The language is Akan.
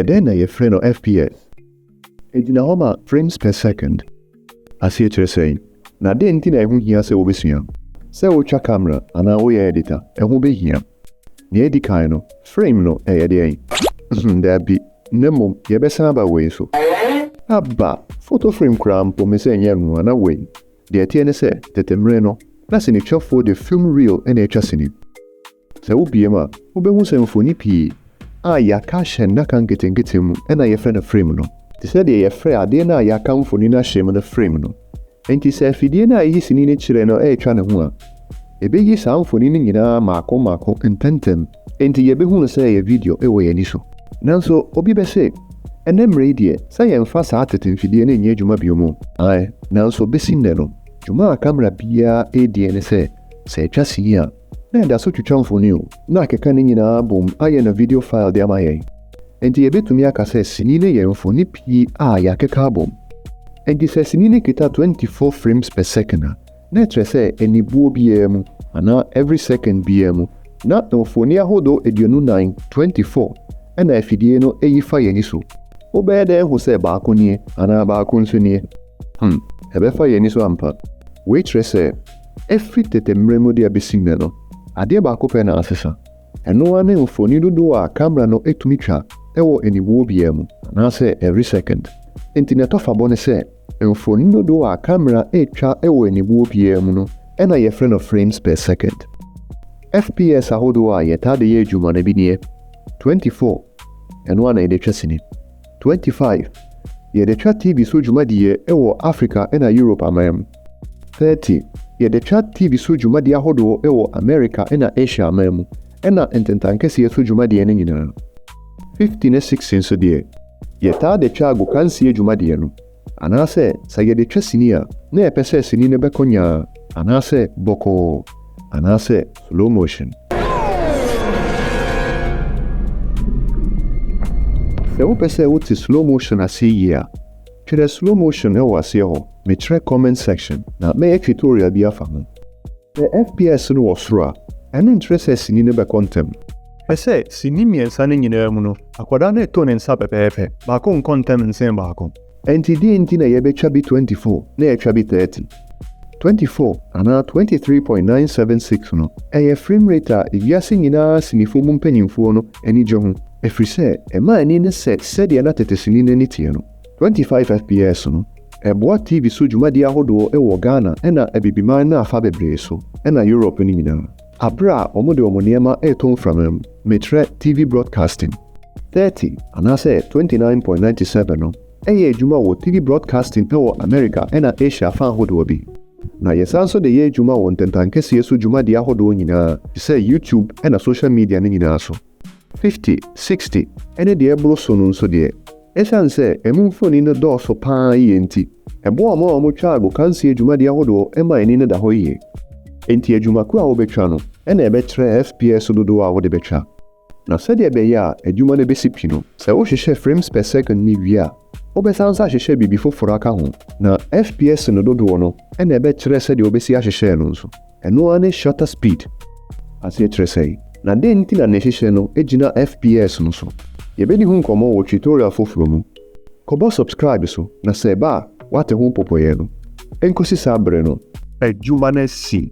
ɛdɛn na yɛfrɛ no FPS. Ɛgyina hɔ ma frames per second. Aseɛ kyerɛ sɛ, na dɛn nti na ɛho hia sɛ wobɛsua? Sɛ wotwa camera anaa woyɛ editor, ɛho bɛhia. Nea ɛdi kan no, frame no ɛyɛ deɛn? Daabi, na mmom yɛbɛsan aba wei so. Aba, photo frame koraa mpo me sɛ ɛnyɛ no ana wei. Deɛ ɛteɛ ne sɛ, tɛtɛmmerɛ no, na sinitwafoɔ de film reel ɛna ɛtwa sini. Sɛ wobiem a, wobɛhu sɛ mfoni pii a yɛaka hyɛ nnaka nketenkete mu ɛna yɛfrɛ no frame no. Te sɛ deɛ yɛfrɛ adeɛ no a yɛaka mfoni no ahyɛ mu no frame no. Enti sɛ afidie no a ɛyi sini no kyerɛ no ɛretwa ne ho a, ɛbɛyi saa mfoni no nyinaa maako ntɛntɛm. Enti yɛbɛhu no sɛ ɛyɛ video ɛwɔ yɛni so. Nanso, obi bɛsɛ, ɛnɛ mmerɛ yi deɛ, sɛ yɛmfa saa tete mfidie no nyɛ adwuma bio mu. Nanso bɛsi nnɛ no, dwuma a camera biara ɛrediɛ ne sɛ ɛtwa sini a, na ɛda so twitwa mfoni o, na akeka no nyinaa bom ayɛ no video file de ama yɛn. Enti yɛbɛtumi aka sɛ sini no yɛ mfoni pii a yɛakeka abom. Enti sɛ sini no kita 24 frames per second a, na ɛkyerɛ sɛ anibuo biara mu, anaa every second biara mu, na mfoni ahodoɔ 29 24 ɛna afidie no ɛyi fa yɛni so. Wobɛyɛ dɛ ɛho sɛ baako nie, anaa baako nso nie. Ɛbɛfa yɛni so ampa. Wei kyerɛ sɛ, ɛfiri tɛtɛmmerɛ mu de abɛsi nnɛ no, adeɛ baako pɛ na asesa. Ɛno ara ne mfoni dodoɔ a camera no ɛtumi twa ɛwɔ anibuo biara mu, anaasɛ every second. Enti na ɛtɔfa bɔ ne sɛ, mfoni dodoɔ a camera ɛtwa ɛwɔ anibuo biara mu no, ɛna yɛfrɛ no frames per second. FPS ahodoɔ a yɛtaa de yɛ adwuma no bi nie. 24, ɛno ara na yɛde twa sini. 25, yɛde twa TV so dwumadie ɛwɔ Africa ɛna Europe aman mu. 30, yɛde twa TV so dwumadie ahodoɔ ɛwɔ America ɛna Asia aman mu, ɛna ntentankeseɛ so dwumadie no nyinaa. 50 ne 60 nso deɛ, yɛtaa de twa agokansie dwumadie no, anaasɛ sɛ yɛde twa sini a, na yɛpɛ sɛ sini no bɛkɔ nyaa, anaasɛ bɔkɔɔ, anaasɛ slow motion. Sɛ wopɛ sɛ wote slow motion ase yie a, twerɛ slow motion ɛwɔ aseɛ hɔ, mekyerɛ comment section, na mɛyɛ tutorial bi afa ho. Sɛ FPS no wɔ soro a, ɛno nkyerɛ sɛ sini no bɛkɔ ntɛm. Pɛ sɛ sini mmiɛnsa no nyinaa mu no, akwadaa no ɛtɔ ne nsa pɛpɛɛpɛ, baako nkɔ ntɛm nsɛn baako. Enti deɛ nti na yɛbɛtwa bi 24 na yɛtwa bi 30. 24 anaa 23.976 no, ɛyɛ frame rate a ewiase nyinaa sinifo mu mpanyinfoɔ no ani gye ho. Ɛfiri sɛ, ɛma ani ne sɛ sɛdeɛ na tete sini no ani teɛ no. 25 FPS no, ɛboa TV so dwumadie ahodoɔ ɛwɔ Ghana ɛna abibiman na afa bebree so, ɛna Europe no nyinaa. Aberɛ a wɔn de wɔn nneɛma ɛretɔ mframa mu, metrɛ TV broadcasting. 30 anaasɛ 29.97 no, ɛyɛ adwuma wɔ TV broadcasting ɛwɔ America ɛna Asia afa ahodoɔ bi. Na yɛsan so de yɛ adwuma wɔ ntentankeseɛ so dwumadie ahodoɔ nyinaa, te sɛ YouTube ɛna social media no nyinaa so. 50, 60, ɛne deɛ ɛboro so no nso deɛ, ɛsiane sɛ ɛmu mfoni no dɔɔso paa yie nti, ɛboa ma wɔn twa agokansie dwumadie ahodoɔ ɛma ani no da hɔ yie. Enti adwumako a wobɛtwa no, ɛna ɛbɛkyerɛ FPS dodoɔ a wode bɛtwa. Na sɛdeɛ ɛbɛyɛ a adwuma no bɛsi pi no, sɛ wohyehyɛ frames per second ne wie a, wobɛsan sa ahyehyɛ biribi foforɔ aka ho, na FPS no dodoɔ no, ɛna ɛbɛkyerɛ sɛdeɛ wobɛsi ahyehyɛ no nso. Ɛno ara ne shutter speed. Aseɛ kyerɛ sɛ, na den nti na ne hyehyɛ no egyina FPS no so. Yɛbɛdi ho nkɔmmɔ wɔ tutorial foforɔ mu. Kɔbɔ subscribe so, na sɛ ɛba a, wate ho popɔyɛ no. Ɛnkosi saa bere no, adwuma no asi.